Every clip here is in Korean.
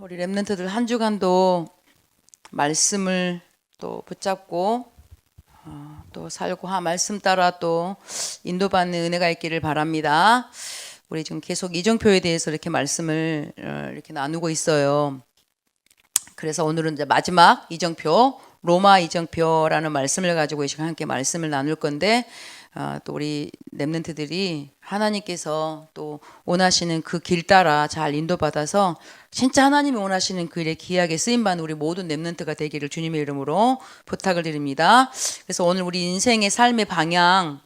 우리 랩런트들 한 주간도 말씀을 또 붙잡고 또 살고 말씀 따라 또 인도받는 은혜가 있기를 바랍니다. 우리 지금 계속 이정표에 대해서 이렇게 말씀을 이렇게 나누고 있어요. 그래서 오늘은 이제 마지막 이정표, 로마 이정표라는 말씀을 가지고 이 시간 함께 말씀을 나눌 건데, 또 우리 랩런트들이 하나님께서 또 원하시는 그 길 따라 잘 인도받아서 진짜 하나님이 원하시는 그 일에 귀하게 쓰임받는 우리 모든 랩런트가 되기를 주님의 이름으로 부탁을 드립니다. 그래서 오늘 우리 인생의 삶의 방향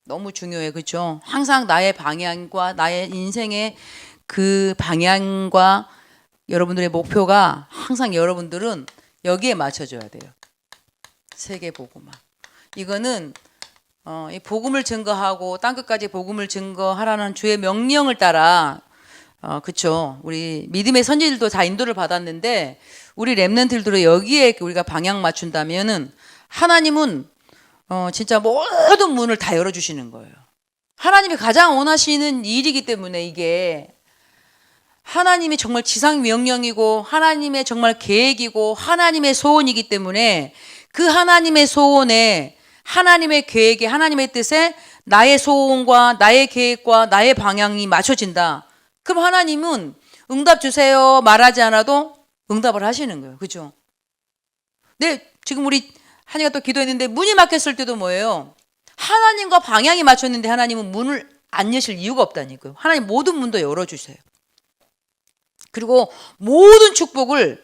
너무 중요해요. 그렇죠? 항상 나의 방향과 나의 인생의 그 방향과 여러분들의 목표가 항상 여러분들은 여기에 맞춰줘야 돼요. 세계복음화. 이거는 이 복음을 증거하고 땅끝까지 복음을 증거하라는 주의 명령을 따라 그쵸. 우리 믿음의 선지들도 다 인도를 받았는데 우리 랩런트들도 여기에 우리가 방향 맞춘다면은 하나님은 진짜 모든 문을 다 열어주시는 거예요. 하나님이 가장 원하시는 일이기 때문에 이게 하나님이 정말 지상 명령이고 하나님의 정말 계획이고 하나님의 소원이기 때문에 그 하나님의 소원에 하나님의 계획에 하나님의 뜻에 나의 소원과 나의 계획과 나의 방향이 맞춰진다. 그럼 하나님은 응답 주세요 말하지 않아도 응답을 하시는 거예요. 그죠? 네, 지금 우리 한이가 또 기도했는데 문이 막혔을 때도 뭐예요? 하나님과 방향이 맞췄는데 하나님은 문을 안 여실 이유가 없다니까요. 하나님 모든 문도 열어주세요. 그리고 모든 축복을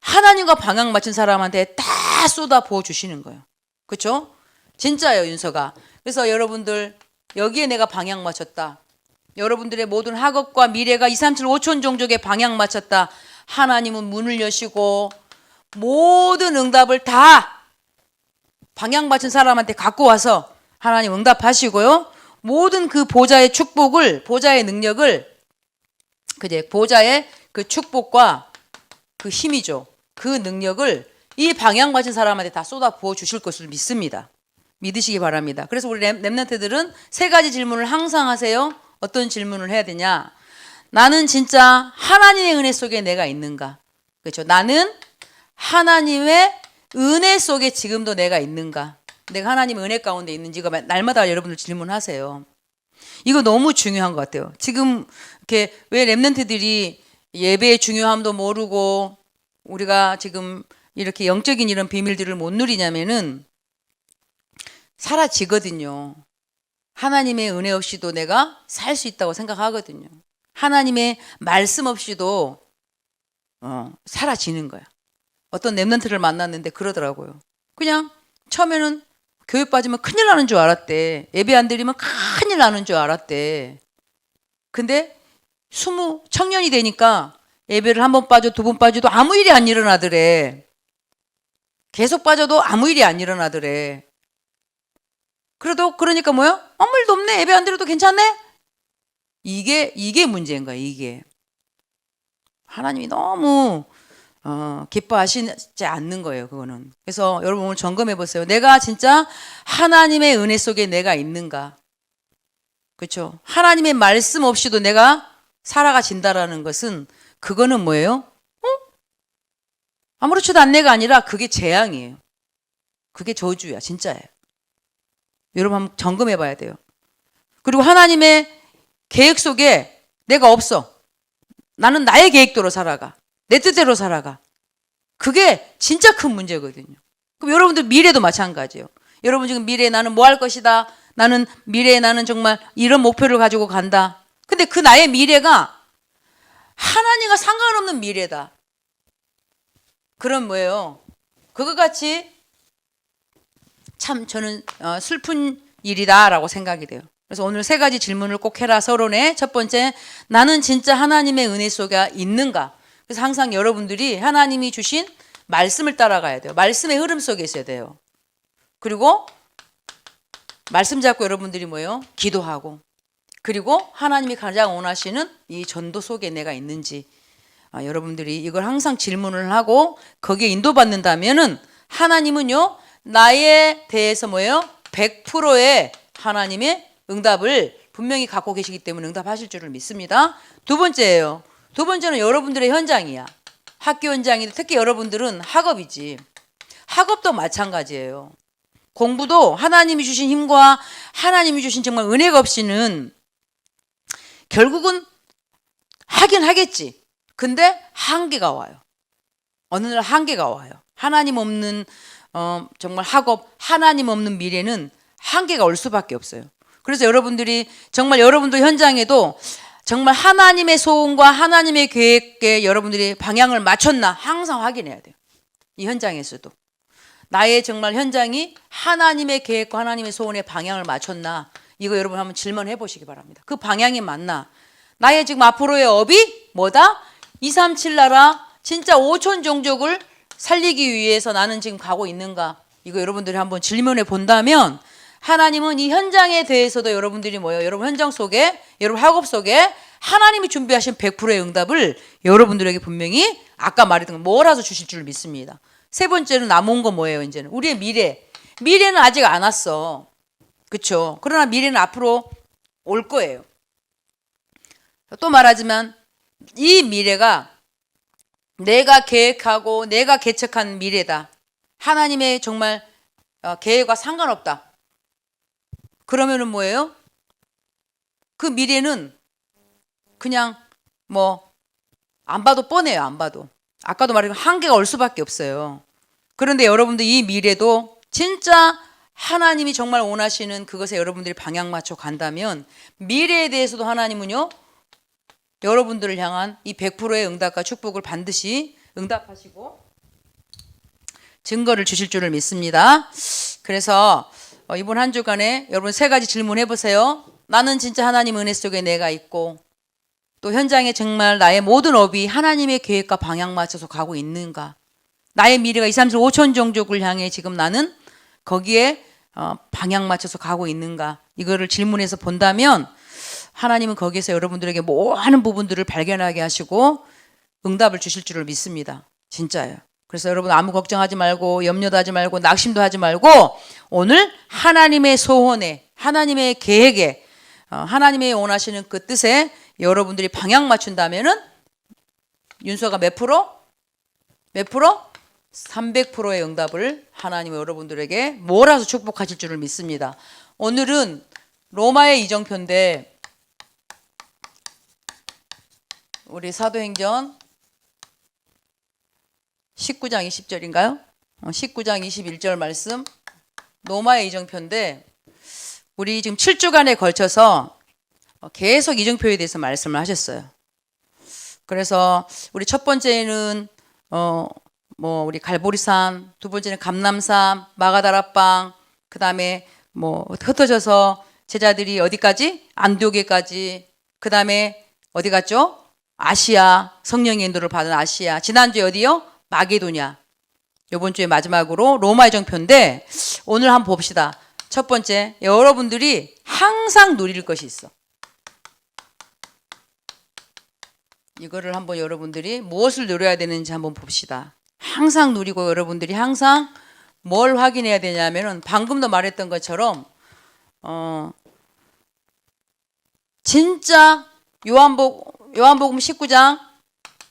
하나님과 방향 맞춘 사람한테 다 쏟아 부어 주시는 거예요. 그렇죠? 진짜예요, 윤서가. 그래서 여러분들 여기에 내가 방향 맞췄다. 여러분들의 모든 학업과 미래가 237 5천 종족에 방향 맞췄다. 하나님은 문을 여시고 모든 응답을 다 방향 맞춘 사람한테 갖고 와서 하나님 응답하시고요. 모든 그 보좌의 축복을, 보좌의 능력을, 그제 보좌의 그 축복과 그 힘이죠. 그 능력을 이 방향 맞은 사람한테 다 쏟아 부어 주실 것을 믿습니다. 믿으시기 바랍니다. 그래서 우리 랩런트들은 세 가지 질문을 항상 하세요. 어떤 질문을 해야 되냐? 나는 진짜 하나님의 은혜 속에 내가 있는가? 그렇죠? 나는 하나님의 은혜 속에 지금도 내가 있는가? 내가 하나님의 은혜 가운데 있는지 이거 날마다 여러분들 질문하세요. 이거 너무 중요한 것 같아요. 지금 이렇게 왜 랩런트들이 예배의 중요함도 모르고 우리가 지금 이렇게 영적인 이런 비밀들을 못 누리냐면은 사라지거든요. 하나님의 은혜 없이도 내가 살 수 있다고 생각하거든요. 하나님의 말씀 없이도 사라지는 거야. 어떤 랩런트를 만났는데 그러더라고요. 그냥 처음에는 교회 빠지면 큰일 나는 줄 알았대. 예배 안 드리면 큰일 나는 줄 알았대. 근데 20 청년이 되니까 예배를 한 번 빠져 두 번 빠져도 아무 일이 안 일어나더래. 계속 빠져도 아무 일이 안 일어나더래. 그래도 그러니까 뭐야? 아무 일도 없네. 예배 안 드려도 괜찮네. 이게 문제인 거야. 이게 하나님이 너무 기뻐하시지 않는 거예요. 그거는. 그래서 여러분 오늘 점검해 보세요. 내가 진짜 하나님의 은혜 속에 내가 있는가? 그렇죠? 하나님의 말씀 없이도 내가 살아가진다라는 것은 그거는 뭐예요? 아무렇지도 않네가 아니라 그게 재앙이에요. 그게 저주야. 진짜예요. 여러분 한번 점검해 봐야 돼요. 그리고 하나님의 계획 속에 내가 없어. 나는 나의 계획대로 살아가. 내 뜻대로 살아가. 그게 진짜 큰 문제거든요. 그럼 여러분들 미래도 마찬가지예요. 여러분 지금 미래에 나는 뭐 할 것이다. 나는 미래에 나는 정말 이런 목표를 가지고 간다. 근데 그 나의 미래가 하나님과 상관없는 미래다. 그럼 뭐예요? 그거 같이 참 저는 슬픈 일이다라고 생각이 돼요. 그래서 오늘 세 가지 질문을 꼭 해라 서론에. 첫 번째, 나는 진짜 하나님의 은혜 속에 있는가? 그래서 항상 여러분들이 하나님이 주신 말씀을 따라가야 돼요. 말씀의 흐름 속에 있어야 돼요. 그리고 말씀 잡고 여러분들이 뭐예요? 기도하고. 그리고 하나님이 가장 원하시는 이 전도 속에 내가 있는지 여러분들이 이걸 항상 질문을 하고 거기에 인도받는다면은 하나님은요 나에 대해서 뭐예요? 100%의 하나님의 응답을 분명히 갖고 계시기 때문에 응답하실 줄을 믿습니다. 두 번째예요. 두 번째는 여러분들의 현장이야. 학교 현장인데 특히 여러분들은 학업이지. 학업도 마찬가지예요. 공부도 하나님이 주신 힘과 하나님이 주신 정말 은혜가 없이는 결국은 하긴 하겠지. 근데 한계가 와요. 어느 날 한계가 와요. 하나님 없는 정말 학업, 하나님 없는 미래는 한계가 올 수밖에 없어요. 그래서 여러분들이 정말 여러분들 현장에도 정말 하나님의 소원과 하나님의 계획에 여러분들이 방향을 맞췄나 항상 확인해야 돼요. 이 현장에서도. 나의 정말 현장이 하나님의 계획과 하나님의 소원에 방향을 맞췄나, 이거 여러분 한번 질문해 보시기 바랍니다. 그 방향이 맞나? 나의 지금 앞으로의 업이 뭐다? 237 나라 진짜 5천 종족을 살리기 위해서 나는 지금 가고 있는가? 이거 여러분들이 한번 질문해 본다면 하나님은 이 현장에 대해서도 여러분들이 뭐예요? 여러분 현장 속에, 여러분 학업 속에 하나님이 준비하신 100%의 응답을 여러분들에게 분명히 아까 말했던 거 몰아서 주실 줄 믿습니다. 세 번째로 남은 건 뭐예요? 이제는 우리의 미래. 미래는 아직 안 왔어. 그렇죠? 그러나 미래는 앞으로 올 거예요. 또 말하지만 이 미래가 내가 계획하고 내가 개척한 미래다. 하나님의 정말 계획과 상관없다. 그러면은 뭐예요? 그 미래는 그냥 뭐 안 봐도 뻔해요. 안 봐도. 아까도 말했지만 한계가 올 수밖에 없어요. 그런데 여러분들 이 미래도 진짜 하나님이 정말 원하시는 그것에 여러분들이 방향 맞춰 간다면 미래에 대해서도 하나님은요, 여러분들을 향한 이 100%의 응답과 축복을 반드시 응답하시고 증거를 주실 줄을 믿습니다. 그래서 이번 한 주간에 여러분 세 가지 질문해 보세요. 나는 진짜 하나님 은혜 속에 내가 있고 또 현장에 정말 나의 모든 업이 하나님의 계획과 방향 맞춰서 가고 있는가? 나의 미래가 2, 3, 4, 5천 종족을 향해 지금 나는 거기에 방향 맞춰서 가고 있는가? 이거를 질문해서 본다면 하나님은 거기에서 여러분들에게 많은 부분들을 발견하게 하시고 응답을 주실 줄을 믿습니다. 진짜예요. 그래서 여러분 아무 걱정하지 말고 염려도 하지 말고 낙심도 하지 말고 오늘 하나님의 소원에, 하나님의 계획에, 하나님의 원하시는 그 뜻에 여러분들이 방향 맞춘다면은 윤서가 몇 프로? 몇 프로? 300%의 응답을 하나님이 여러분들에게 몰아서 축복하실 줄을 믿습니다. 오늘은 로마의 이정표인데 우리 사도행전 19장 20절인가요? 19장 21절 말씀, 로마의 이정표인데 우리 지금 7주간에 걸쳐서 계속 이정표에 대해서 말씀을 하셨어요. 그래서 우리 첫 번째는 우리 갈보리산, 두 번째는 감람산, 마가다라방, 그 다음에 흩어져서 제자들이 어디까지? 안디오게까지, 그 다음에 어디 갔죠? 아시아, 성령의 인도를 받은 아시아. 지난주에 어디요? 마게도냐. 이번 주에 마지막으로 로마의 정표인데 오늘 한번 봅시다. 첫 번째, 여러분들이 항상 누릴 것이 있어. 이거를 한번 여러분들이 무엇을 누려야 되는지 한번 봅시다. 항상 누리고 여러분들이 항상 뭘 확인해야 되냐면은 방금도 말했던 것처럼 진짜 요한복음 19장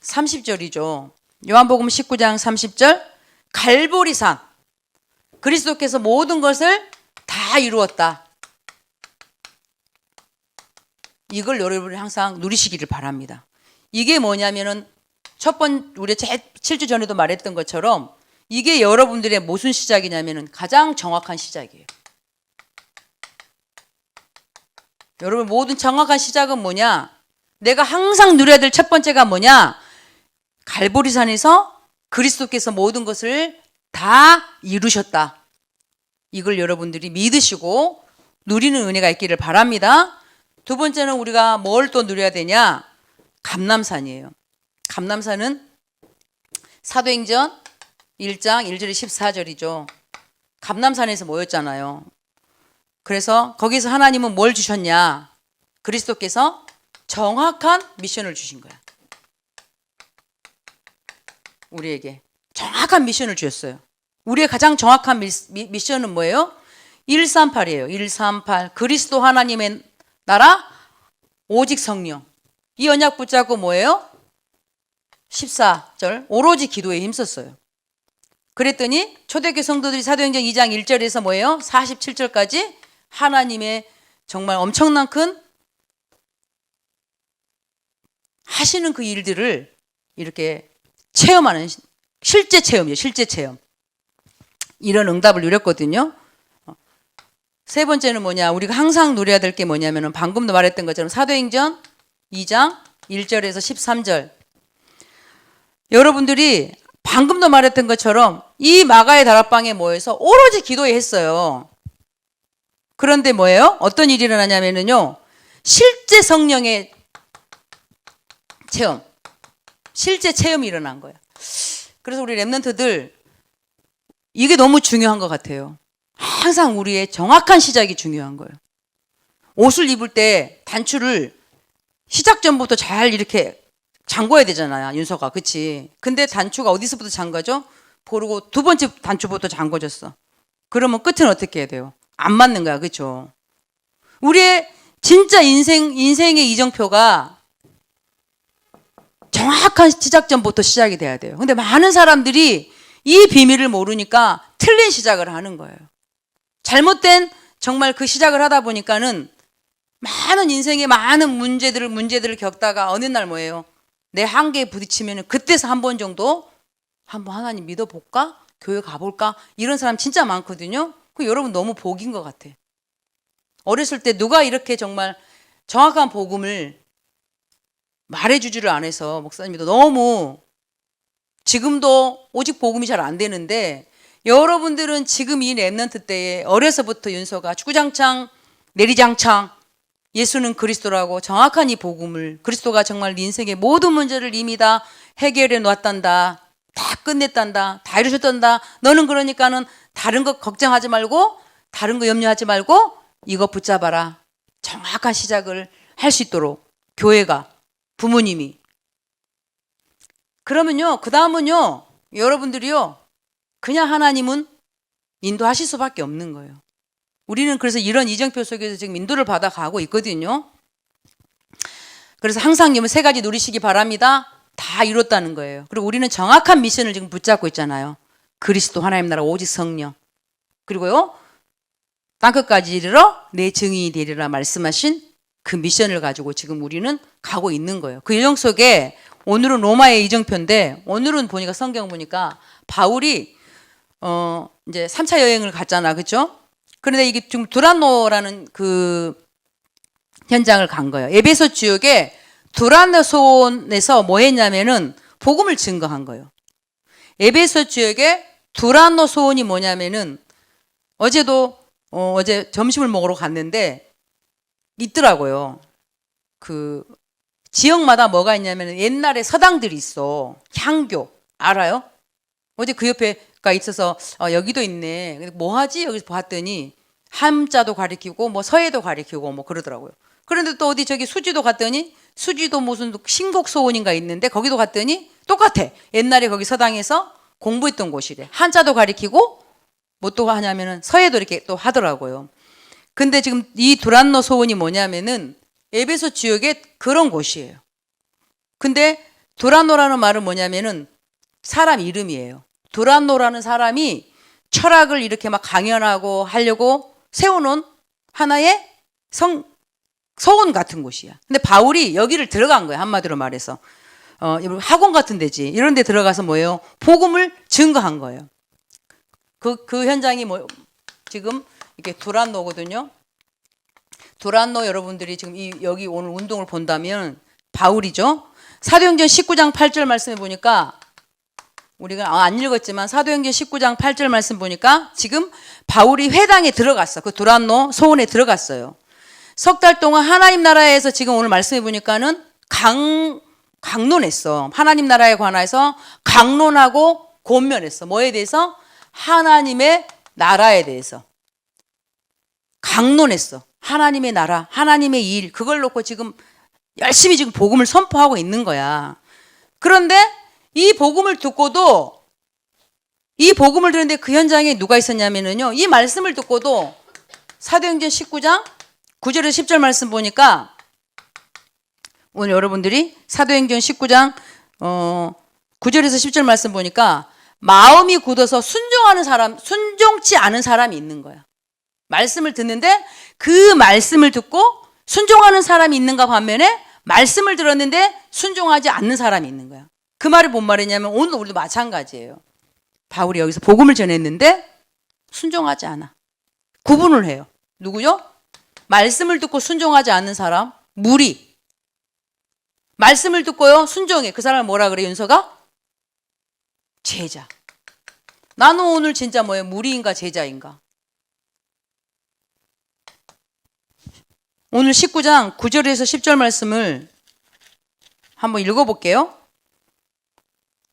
30절이죠. 요한복음 19장 30절, 갈보리산, 그리스도께서 모든 것을 다 이루었다. 이걸 여러분이 항상 누리시기를 바랍니다. 이게 뭐냐면은 우리 7주 전에도 말했던 것처럼 이게 여러분들의 무슨 시작이냐면은 가장 정확한 시작이에요. 여러분 모든 정확한 시작은 뭐냐? 내가 항상 누려야 될 첫 번째가 뭐냐? 갈보리산에서 그리스도께서 모든 것을 다 이루셨다. 이걸 여러분들이 믿으시고 누리는 은혜가 있기를 바랍니다. 두 번째는 우리가 뭘 또 누려야 되냐? 감람산이에요. 감람산은 사도행전 1장 1절에 14절이죠. 감람산에서 모였잖아요. 그래서 거기서 하나님은 뭘 주셨냐? 그리스도께서 정확한 미션을 주신 거야. 우리에게 정확한 미션을 주셨어요. 우리의 가장 정확한 미션은 뭐예요? 138이에요. 138. 그리스도 하나님의 나라, 오직 성령. 이 언약 붙잡고 뭐예요? 14절 오로지 기도에 힘썼어요. 그랬더니 초대교회 성도들이 사도행전 2장 1절에서 뭐예요? 47절까지 하나님의 정말 엄청난 큰 하시는 그 일들을 이렇게 체험하는 실제 체험이에요. 실제 체험. 이런 응답을 누렸거든요. 세 번째는 뭐냐? 우리가 항상 누려야 될 게 뭐냐면은 방금도 말했던 것처럼 사도행전 2장 1절에서 13절. 여러분들이 방금도 말했던 것처럼 이 마가의 다락방에 모여서 오로지 기도에 했어요. 그런데 뭐예요? 어떤 일이 일어나냐면요. 실제 성령의 체험. 실제 체험이 일어난 거예요. 그래서 우리 랩런트들 이게 너무 중요한 것 같아요. 항상 우리의 정확한 시작이 중요한 거예요. 옷을 입을 때 단추를 시작 전부터 잘 이렇게 잠궈야 되잖아요. 윤서가. 그치? 근데 단추가 어디서부터 잠가죠? 모르고 두 번째 단추부터 잠궈졌어. 그러면 끝은 어떻게 해야 돼요? 안 맞는 거야. 그쵸? 우리의 진짜 인생의 이정표가 정확한 시작점부터 시작이 돼야 돼요. 근데 많은 사람들이 이 비밀을 모르니까 틀린 시작을 하는 거예요. 잘못된 정말 그 시작을 하다 보니까는 많은 인생의 많은 문제들을 겪다가 어느 날 뭐예요? 내 한계에 부딪히면 그때서 한 번 정도 한번 하나님 믿어볼까? 교회 가볼까? 이런 사람 진짜 많거든요. 그 여러분 너무 복인 것 같아. 어렸을 때 누가 이렇게 정말 정확한 복음을 말해주지를 않아서 목사님도 너무 지금도 오직 복음이 잘 안 되는데 여러분들은 지금 이 랩런트 때에 어려서부터 윤서가 주구장창 내리장창 예수는 그리스도라고 정확한 이 복음을 그리스도가 정말 네 인생의 모든 문제를 이미 다 해결해 놨단다. 다 끝냈단다. 다 이루셨단다. 너는 그러니까는 다른 거 걱정하지 말고 다른 거 염려하지 말고 이거 붙잡아라. 정확한 시작을 할 수 있도록 교회가 부모님이 그러면요 그 다음은요 여러분들이요 그냥 하나님은 인도하실 수밖에 없는 거예요. 우리는 그래서 이런 이정표 속에서 지금 인도를 받아가고 있거든요. 그래서 항상 세 가지 누리시기 바랍니다. 다 이뤘다는 거예요. 그리고 우리는 정확한 미션을 지금 붙잡고 있잖아요. 그리스도 하나님 나라 오직 성령. 그리고요 땅끝까지 이르러 내 증인이 되리라 말씀하신 그 미션을 가지고 지금 우리는 가고 있는 거예요. 그 여정 속에 오늘은 로마의 이정표인데 오늘은 보니까 성경 보니까 바울이 이제 3차 여행을 갔잖아. 그렇죠? 그런데 이게 지금 두란노라는 그 현장을 간 거예요. 에베소 지역에 두란노손에서 뭐 했냐면은 복음을 증거한 거예요. 에베소 지역에 두란노손이 뭐냐면은 어제 점심을 먹으러 갔는데 있더라고요. 그 지역마다 뭐가 있냐면 옛날에 서당들이 있어. 향교 알아요? 어제 그 옆에가 있어서 여기도 있네. 뭐 하지? 여기서 봤더니 함자도 가리키고 뭐 서예도 가리키고 뭐 그러더라고요. 그런데 또 어디 저기 수지도 갔더니 수지도 무슨 신곡소원인가 있는데 거기도 갔더니 똑같아. 옛날에 거기 서당에서 공부했던 곳이래. 한자도 가리키고 뭐 또 하냐면은 서예도 이렇게 또 하더라고요. 근데 지금 이 두란노 소원이 뭐냐면은 에베소 지역에 그런 곳이에요. 근데 두란노라는 말은 뭐냐면은 사람 이름이에요. 두란노라는 사람이 철학을 이렇게 막 강연하고 하려고 세워놓은 하나의 서원 같은 곳이야. 근데 바울이 여기를 들어간 거야. 한마디로 말해서. 학원 같은 데지. 이런 데 들어가서 뭐예요? 복음을 증거한 거예요. 그 현장이 지금 이게 두란노거든요. 두란노 여러분들이 지금 여기 오늘 운동을 본다면 바울이죠. 사도행전 19장 8절 말씀해 보니까 우리가 안 읽었지만 사도행전 19장 8절 말씀 보니까 지금 바울이 회당에 들어갔어. 그 두란노 소원에 들어갔어요. 석 달 동안 하나님 나라에서 지금 오늘 말씀해 보니까는 강론했어. 하나님 나라에 관해서 강론하고 권면했어. 뭐에 대해서? 하나님의 나라에 대해서 강론했어. 하나님의 나라, 하나님의 일, 그걸 놓고 지금 열심히 지금 복음을 선포하고 있는 거야. 그런데 이 복음을 듣고도 이 복음을 듣는데 그 현장에 누가 있었냐면요. 이 말씀을 듣고도 사도행전 19장 9절에서 10절 말씀 보니까 오늘 여러분들이 사도행전 19장 9절에서 10절 말씀 보니까 마음이 굳어서 순종하는 사람, 순종치 않은 사람이 있는 거야. 말씀을 듣는데 그 말씀을 듣고 순종하는 사람이 있는가 반면에 말씀을 들었는데 순종하지 않는 사람이 있는 거야. 그 말이 뭔 말이냐면 오늘 우리도 마찬가지예요. 바울이 여기서 복음을 전했는데 순종하지 않아. 구분을 해요. 누구요? 말씀을 듣고 순종하지 않는 사람, 무리. 말씀을 듣고요, 순종해. 그 사람을 뭐라 그래, 윤서가? 제자. 나는 오늘 진짜 뭐예요? 무리인가 제자인가? 오늘 19장 9절에서 10절 말씀을 한번 읽어볼게요.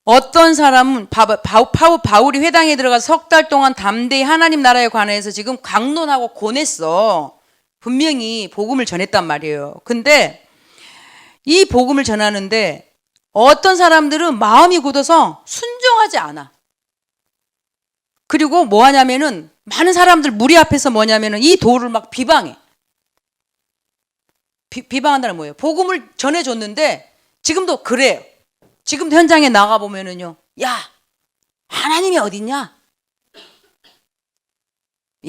어떤 사람은 바울이 회당에 들어가서 석 달 동안 담대히 하나님 나라에 관해서 지금 강론하고 권했어. 분명히 복음을 전했단 말이에요. 근데 이 복음을 전하는데 어떤 사람들은 마음이 굳어서 순종하지 않아. 그리고 뭐 하냐면은 많은 사람들 무리 앞에서 뭐냐면은 이 도를 막 비방해. 비방한다는 뭐예요? 복음을 전해줬는데 지금도 그래요. 지금도 현장에 나가보면은요, 야, 하나님이 어딨냐?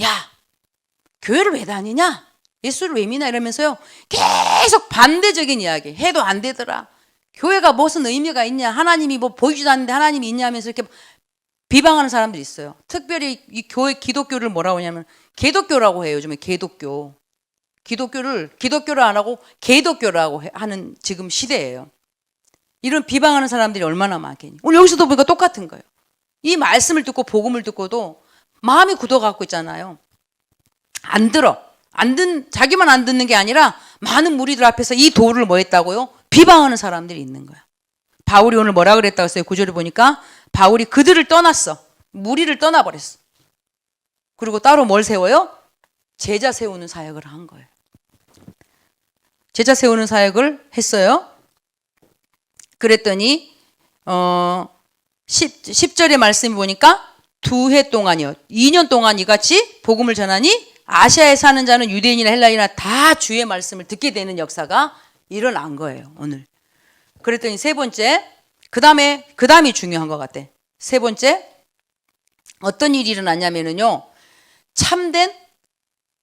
야, 교회를 왜 다니냐? 예수를 왜 믿나? 이러면서요, 계속 반대적인 이야기. 해도 안 되더라. 교회가 무슨 의미가 있냐? 하나님이 뭐 보이지도 않는데 하나님이 있냐 하면서 이렇게 비방하는 사람들이 있어요. 특별히 이 교회 기독교를 뭐라고 하냐면, 개독교라고 해요. 요즘에 개독교. 기독교를 안 하고 개독교라고 하는 지금 시대예요. 이런 비방하는 사람들이 얼마나 많겠니? 오늘 여기서도 보니까 똑같은 거예요. 이 말씀을 듣고 복음을 듣고도 마음이 굳어갖고 있잖아요. 안 들어. 자기만 안 듣는 게 아니라 많은 무리들 앞에서 이 도를 뭐 했다고요? 비방하는 사람들이 있는 거야. 바울이 오늘 뭐라 그랬다고 했어요? 9절에 보니까 바울이 그들을 떠났어. 무리를 떠나버렸어. 그리고 따로 뭘 세워요? 제자 세우는 사역을 한 거예요. 제자 세우는 사역을 했어요. 그랬더니 10절의 말씀이 보니까 2해 동안이요. 2년 동안 이같이 복음을 전하니 아시아에 사는 자는 유대인이나 헬라인이나 다 주의 말씀을 듣게 되는 역사가 일어난 거예요. 오늘. 그랬더니 세 번째, 그 다음이 중요한 것 같아. 세 번째, 어떤 일이 일어났냐면요. 참된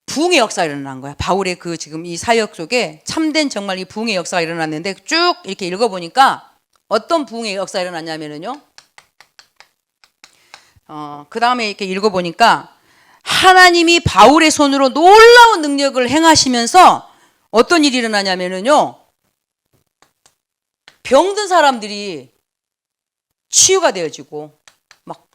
부흥의 역사가 일어난 거야. 바울의 그 지금 이 사역 속에 참된 정말 이 부흥의 역사가 일어났는데 쭉 이렇게 읽어보니까 어떤 부흥의 역사가 일어났냐면요. 그 다음에 이렇게 읽어보니까 하나님이 바울의 손으로 놀라운 능력을 행하시면서 어떤 일이 일어나냐면요. 병든 사람들이 치유가 되어지고 막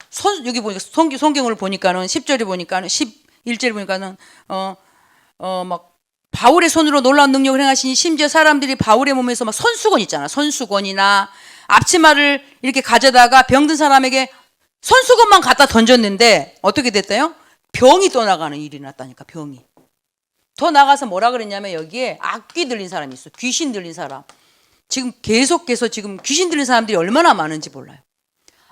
여기 보니까 성경을 보니까는 10절에 보니까는 11절에 보니까는 막 바울의 손으로 놀라운 능력을 행하시니 심지어 사람들이 바울의 몸에서 막 손수건 있잖아. 손수건이나 앞치마를 이렇게 가져다가 병든 사람에게 손수건만 갖다 던졌는데 어떻게 됐대요? 병이 떠나가는 일이 났다니까. 병이. 더 나가서 뭐라 그랬냐면 여기에 악귀 들린 사람이 있어. 귀신 들린 사람. 지금 계속해서 지금 귀신 들린 사람들이 얼마나 많은지 몰라요.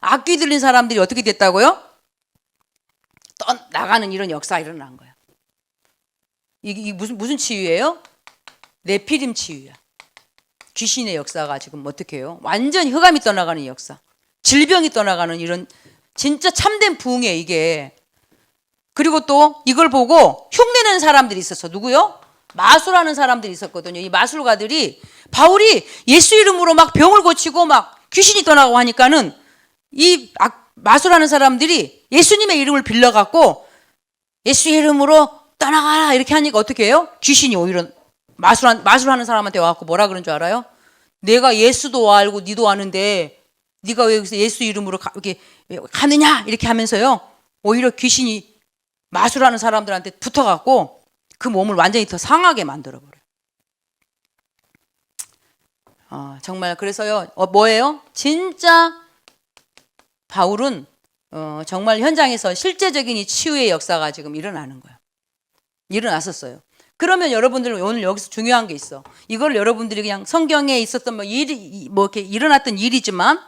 악귀 들린 사람들이 어떻게 됐다고요? 나가는 이런 역사가 일어난 거야. 이게 무슨 치유예요? 네피림 치유야. 귀신의 역사가 지금 어떻게 해요? 완전히 흑암이 떠나가는 역사. 질병이 떠나가는 이런 진짜 참된 부흥이에요, 이게. 그리고 또 이걸 보고 흉내내는 사람들이 있었어. 누구요? 마술하는 사람들이 있었거든요. 이 마술가들이 바울이 예수 이름으로 막 병을 고치고 막 귀신이 떠나고 하니까는 이 마술하는 사람들이 예수님의 이름을 빌려갖고 예수 이름으로 떠나가라 이렇게 하니까 어떻게 해요? 귀신이 오히려 마술하는 사람한테 와갖고 뭐라 그런 줄 알아요? 내가 예수도 알고 니도 아는데 네가 왜 여기서 예수 이름으로 이렇게 가느냐 이렇게 하면서요. 오히려 귀신이 마술하는 사람들한테 붙어갖고 그 몸을 완전히 더 상하게 만들어버려요. 정말 그래서요. 뭐예요? 진짜 바울은 정말 현장에서 실제적인 이 치유의 역사가 지금 일어나는 거예요. 일어났었어요. 그러면 여러분들 오늘 여기서 중요한 게 있어. 이걸 여러분들이 그냥 성경에 있었던 뭐 이렇게 일어났던 일이지만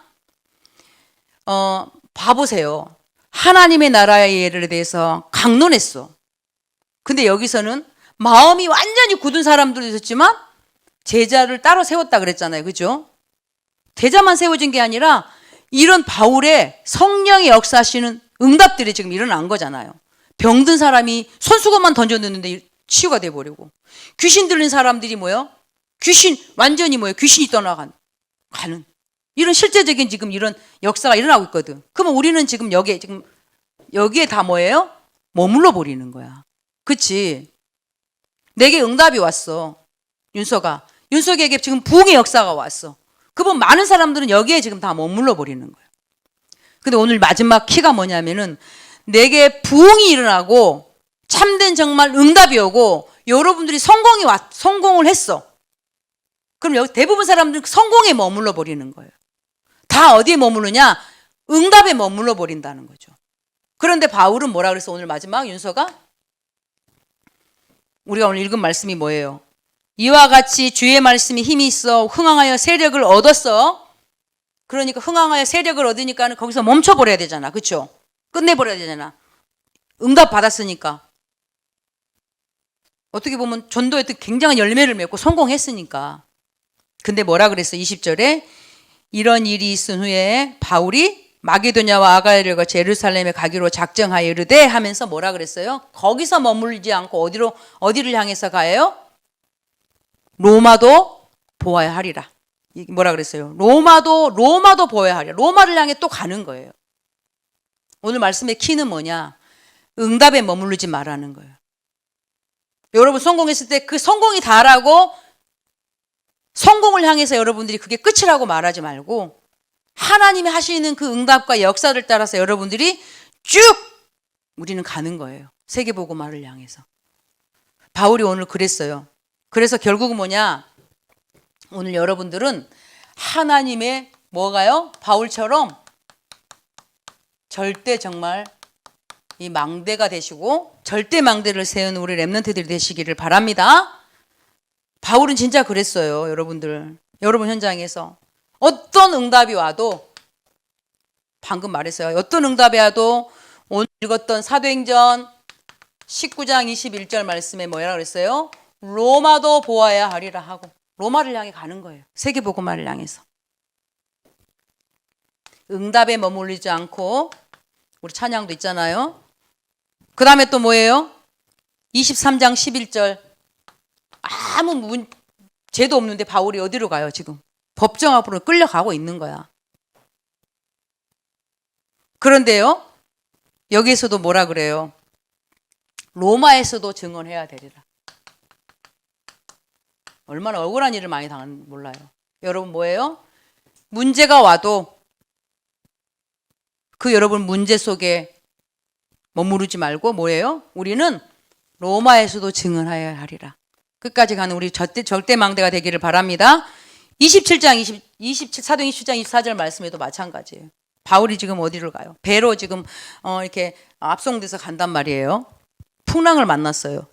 봐보세요. 하나님의 나라의 예를 대해서 강론했어. 근데 여기서는 마음이 완전히 굳은 사람들도 있었지만 제자를 따로 세웠다 그랬잖아요. 그죠? 제자만 세워진 게 아니라 이런 바울의 성령의 역사하시는 응답들이 지금 일어난 거잖아요. 병든 사람이 손수건만 던져놓는데 치유가 돼버리고, 귀신 들린 사람들이 뭐예요? 완전히 뭐예요? 귀신이 떠나가는 이런 실제적인 지금 이런 역사가 일어나고 있거든. 그러면 우리는 지금 여기에 다 뭐예요? 머물러 버리는 거야. 그치? 내게 응답이 왔어. 윤석에게 지금 부흥의 역사가 왔어. 그분 많은 사람들은 여기에 지금 다 머물러 버리는 거예요. 근데 오늘 마지막 키가 뭐냐면은 내게 부흥이 일어나고 참된 정말 응답이 오고 여러분들이 성공을 했어. 그럼 여기 대부분 사람들은 성공에 머물러 버리는 거예요. 다 어디에 머무르냐? 응답에 머물러 버린다는 거죠. 그런데 바울은 뭐라 그랬어? 오늘 마지막 윤서가? 우리가 오늘 읽은 말씀이 뭐예요? 이와 같이 주의 말씀이 힘이 있어 흥황하여 세력을 얻었어. 그러니까 흥황하여 세력을 얻으니까 거기서 멈춰버려야 되잖아. 그렇죠? 끝내버려야 되잖아. 응답 받았으니까. 어떻게 보면 전도에 굉장한 열매를 맺고 성공했으니까. 근데 뭐라 그랬어? 20절에 이런 일이 있은 후에 바울이 마게도냐와 아가야를 거쳐 예루살렘에 가기로 작정하여 이르되 하면서 뭐라 그랬어요? 거기서 머물지 않고 어디를 향해서 가요? 로마도 보아야 하리라. 뭐라 그랬어요? 로마도 보아야 하리라. 로마를 향해 또 가는 거예요. 오늘 말씀의 키는 뭐냐? 응답에 머무르지 말라는 거예요. 여러분 성공했을 때 그 성공이 다라고 성공을 향해서 여러분들이 그게 끝이라고 말하지 말고 하나님이 하시는 그 응답과 역사를 따라서 여러분들이 쭉 우리는 가는 거예요. 세계복음화를 향해서. 바울이 오늘 그랬어요. 그래서 결국은 뭐냐? 오늘 여러분들은 하나님의 뭐가요? 바울처럼 절대 정말 이 망대가 되시고 절대 망대를 세운 우리 렘넌트들이 되시기를 바랍니다. 바울은 진짜 그랬어요. 여러분 현장에서 어떤 응답이 와도 방금 말했어요. 어떤 응답이 와도 오늘 읽었던 사도행전 19장 21절 말씀에 뭐라 그랬어요? 로마도 보아야 하리라 하고 로마를 향해 가는 거예요. 세계복음화를 향해서. 응답에 머물리지 않고 우리 찬양도 있잖아요. 그 다음에 또 뭐예요? 23장 11절 아무 죄도 없는데 바울이 어디로 가요 지금? 법정 앞으로 끌려가고 있는 거야. 그런데요 여기에서도 뭐라 그래요? 로마에서도 증언해야 되리라. 얼마나 억울한 일을 많이 당하는지 몰라요. 여러분 뭐예요? 문제가 와도 그 여러분 문제 속에 머무르지 말고 뭐예요? 우리는 로마에서도 증언해야 하리라. 끝까지 가는 우리 절대 망대가 되기를 바랍니다. 27장 27 사도행 27장 24절 말씀에도 마찬가지예요. 바울이 지금 어디를 가요? 배로 지금 이렇게 압송돼서 간단 말이에요. 풍랑을 만났어요.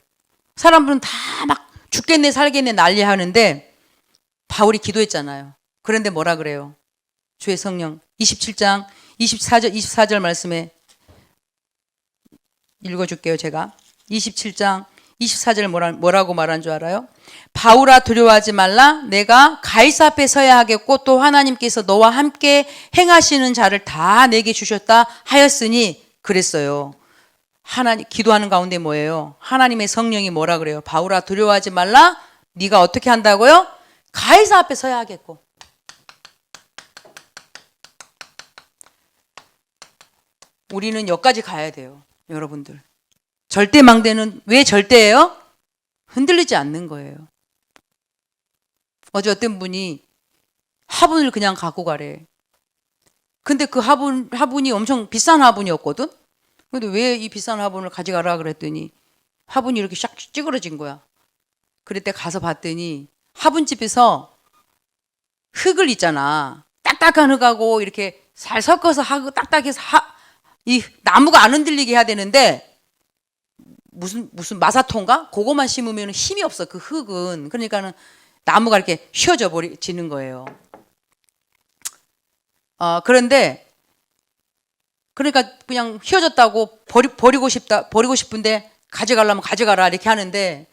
사람들은 다 막 죽겠네 살겠네 난리 하는데 바울이 기도했잖아요. 그런데 뭐라 그래요? 주의 성령 27장 24절 말씀에 읽어줄게요. 제가 27장 24절 뭐라고 말한 줄 알아요? 바울아 두려워하지 말라. 내가 가이사 앞에 서야 하겠고 또 하나님께서 너와 함께 행하시는 자를 다 내게 주셨다 하였으니 그랬어요. 기도하는 가운데 뭐예요? 하나님의 성령이 뭐라 그래요? 바울아 두려워하지 말라. 네가 어떻게 한다고요? 가이사 앞에 서야 하겠고. 우리는 여기까지 가야 돼요. 여러분들. 절대 망대는 왜 절대예요? 흔들리지 않는 거예요. 어제 어떤 분이 화분을 그냥 갖고 가래. 근데 그 화분이 엄청 비싼 화분이었거든? 근데 왜 이 비싼 화분을 가져가라 그랬더니 화분이 이렇게 샥 찌그러진 거야. 그랬더니 가서 봤더니 화분집에서 흙을 있잖아. 딱딱한 흙하고 이렇게 잘 섞어서 하고 딱딱해서 이 나무가 안 흔들리게 해야 되는데 무슨 마사토인가? 그거만 심으면 힘이 없어. 그 흙은. 그러니까는 나무가 이렇게 휘어지는 거예요. 그런데 그러니까 그냥 휘어졌다고 버리고 싶은데 가져가려면 가져가라 이렇게 하는데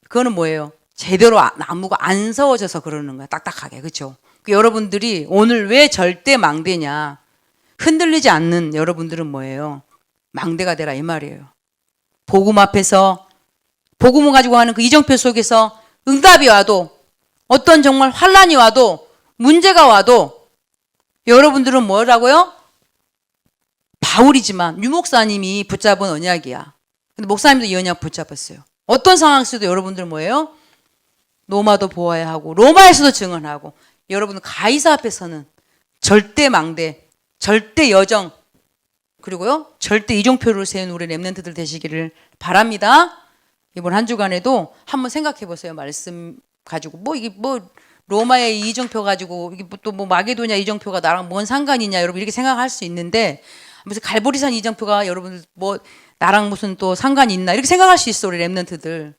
그거는 뭐예요? 제대로 나무가 안 세워져서 그러는 거야. 딱딱하게. 그렇죠? 여러분들이 오늘 왜 절대 망대냐? 흔들리지 않는 여러분들은 뭐예요? 망대가 되라 이 말이에요. 복음 앞에서 복음을 가지고 하는 그 이정표 속에서 응답이 와도 어떤 정말 환란이 와도 문제가 와도 여러분들은 뭐라고요? 바울이지만 유 목사님이 붙잡은 언약이야. 근데 목사님도 이 언약 붙잡았어요. 어떤 상황 속에도 여러분들은 뭐예요? 로마도 보아야 하고 로마에서도 증언하고 여러분 가이사 앞에서는 절대 망대, 절대 여정 그리고요 절대 이정표를 세운 우리 렘넌트들 되시기를 바랍니다. 이번 한 주간에도 한번 생각해 보세요. 말씀 가지고 이게 로마의 이정표 가지고 이게 또 마게도냐 이정표가 나랑 뭔 상관이냐 여러분 이렇게 생각할 수 있는데 무슨 갈보리산 이정표가 여러분 나랑 무슨 또 상관이 있나 이렇게 생각할 수 있어 우리 렘넌트들.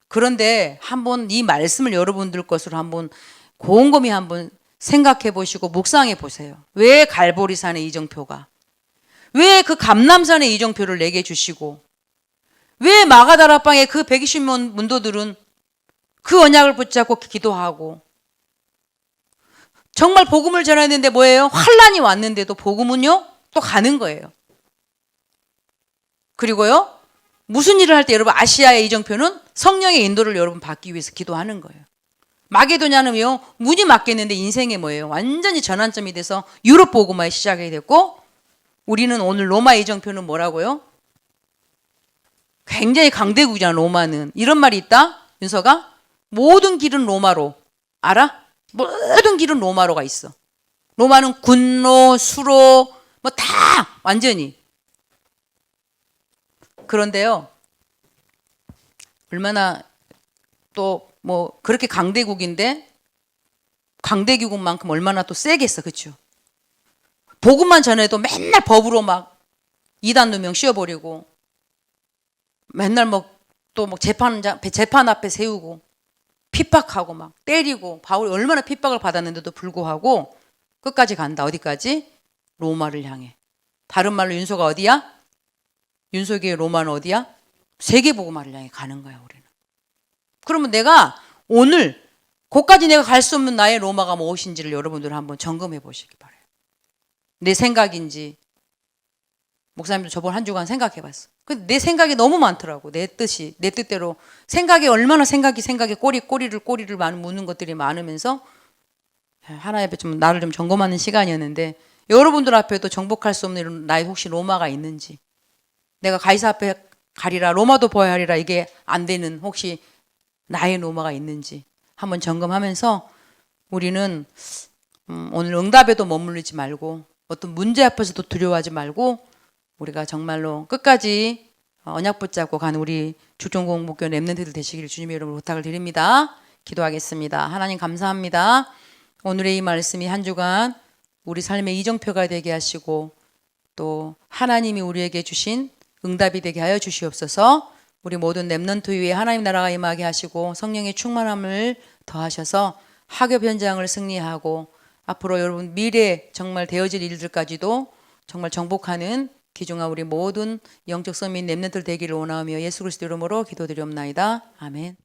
그런데 한번 이 말씀을 여러분들 것으로 한번 곰곰이 한번 생각해 보시고 묵상해 보세요. 왜 갈보리산의 이정표가 왜 그 감람산의 이정표를 내게 주시고 왜 마가다락방의 그 120명 문도들은 그 언약을 붙잡고 기도하고 정말 복음을 전해야 되는데 뭐예요? 환란이 왔는데도 복음은요 또 가는 거예요. 그리고요 무슨 일을 할 때 여러분 아시아의 이정표는 성령의 인도를 여러분 받기 위해서 기도하는 거예요. 마게도냐는요 문이 막혔는데 인생의 뭐예요? 완전히 전환점이 돼서 유럽 복음화의 시작이 됐고 우리는 오늘 로마 이정표는 뭐라고요? 굉장히 강대국이잖아 로마는. 이런 말이 있다 윤서가 모든 길은 로마로 알아? 모든 길은 로마로가 있어. 로마는 군로 수로 다 완전히. 그런데요 얼마나 또 그렇게 강대국인데 강대국만큼 얼마나 또 세겠어. 그렇죠? 복음만 전해도 맨날 법으로 막 이단 누명 씌워버리고 맨날 또 재판 앞에 세우고 핍박하고 막 때리고 바울이 얼마나 핍박을 받았는데도 불구하고 끝까지 간다. 어디까지? 로마를 향해. 다른 말로 윤소가 어디야? 윤소기의 로마는 어디야? 세계복음화를 향해 가는 거야 우리는. 그러면 내가 오늘 거기까지 내가 갈 수 없는 나의 로마가 무엇인지를 여러분들 한번 점검해 보시기 바라요. 내 생각인지 목사님도 저번 한 주간 생각해 봤어. 근데 내 생각이 너무 많더라고. 내 뜻대로 생각이 얼마나 생각이 꼬리를 많이 묻는 것들이 많으면서 하나님 앞에 좀 나를 좀 점검하는 시간이었는데 여러분들 앞에도 정복할 수 없는 나의 혹시 로마가 있는지 내가 가이사 앞에 가리라 로마도 보아야 하리라 이게 안 되는 혹시 나의 로마가 있는지 한번 점검하면서 우리는 오늘 응답에도 머무르지 말고 어떤 문제 앞에서도 두려워하지 말고 우리가 정말로 끝까지 언약 붙잡고 가는 우리 주종공목교 렘넌트들 되시기를 주님의 이름으로 부탁을 드립니다. 기도하겠습니다. 하나님 감사합니다. 오늘의 이 말씀이 한 주간 우리 삶의 이정표가 되게 하시고 또 하나님이 우리에게 주신 응답이 되게 하여 주시옵소서. 우리 모든 렘넌트 위에 하나님 나라가 임하게 하시고 성령의 충만함을 더하셔서 학업 현장을 승리하고 앞으로 여러분 미래 정말 되어질 일들까지도 정말 정복하는 귀중한 우리 모든 영적 서민 렘넌트들 되기를 원하며 예수 그리스도 이름으로 기도드리옵나이다. 아멘.